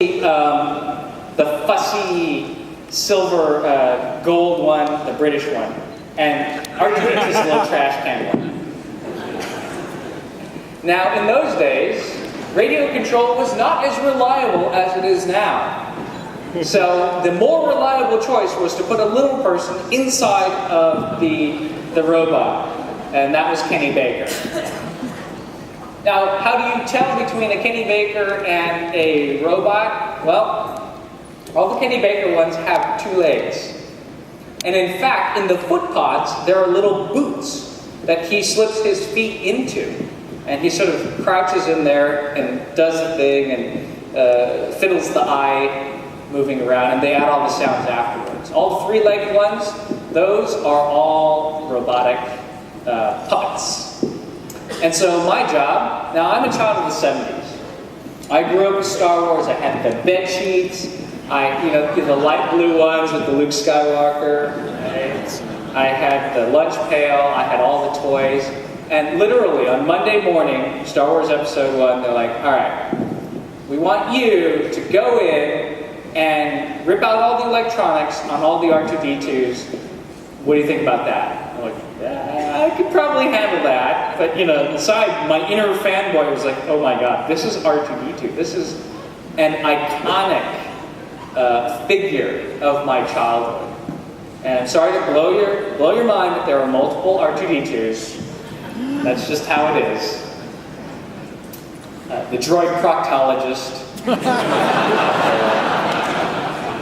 The fussy silver gold one, the British one, and R2-D2's little trash can one. Now, in those days, radio control was not as reliable as it is now. So the more reliable choice was to put a little person inside of the robot, and that was Kenny Baker. Now, how do you tell between a Kenny Baker and a robot? Well, all the Kenny Baker ones have 2 legs. And in fact, in the foot pods, there are little boots that he slips his feet into. And he sort of crouches in there and does the thing and fiddles the eye moving around, and they add all the sounds afterwards. All 3-legged ones, those are all robotic puppets. And so my job, now I'm a child of the 70s. I grew up with Star Wars. I had the bed sheets, the light blue ones with the Luke Skywalker. I had the lunch pail. I had all the toys. And literally on Monday morning, Star Wars Episode 1, they're like, all right, we want you to go in and rip out all the electronics on all the R2-D2s. What do you think about that? I'm like, yeah, I could probably handle that. But, inside, my inner fanboy was like, oh my God, this is R2-D2. This is an iconic figure of my childhood. And I'm sorry to blow your mind that there are multiple R2-D2s. That's just how it is. The droid proctologist.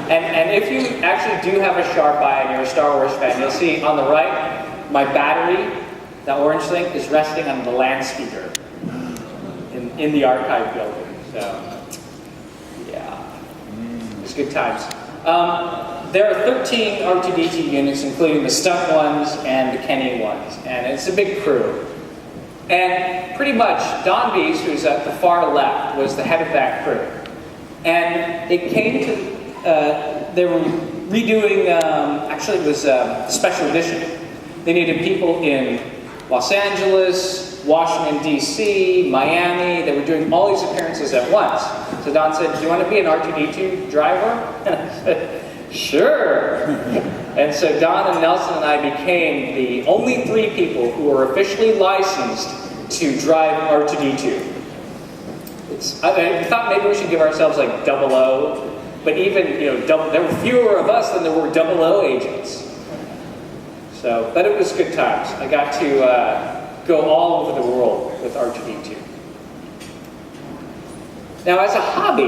And if you actually do have a sharp eye and you're a Star Wars fan, you'll see on the right, my battery, that orange thing, is resting on the land speaker in the archive building. So, yeah, it's good times. There are 13 R2-D2 units, including the stunt ones and the Kenny ones, and it's a big crew. And pretty much, Don Bees, who's at the far left, was the head of that crew. And it came to, they were redoing, actually it was a special edition. They needed people in Los Angeles, Washington, D.C., Miami. They were doing all these appearances at once. So Don said, do you want to be an R2-D2 driver? And I said, sure. And so Don and Nelson and I became the only 3 people who were officially licensed to drive R2-D2. I thought maybe we should give ourselves like 00, but even, there were fewer of us than there were 00 agents. So, but it was good times. I got to go all over the world with R2-D2. Now, as a hobby,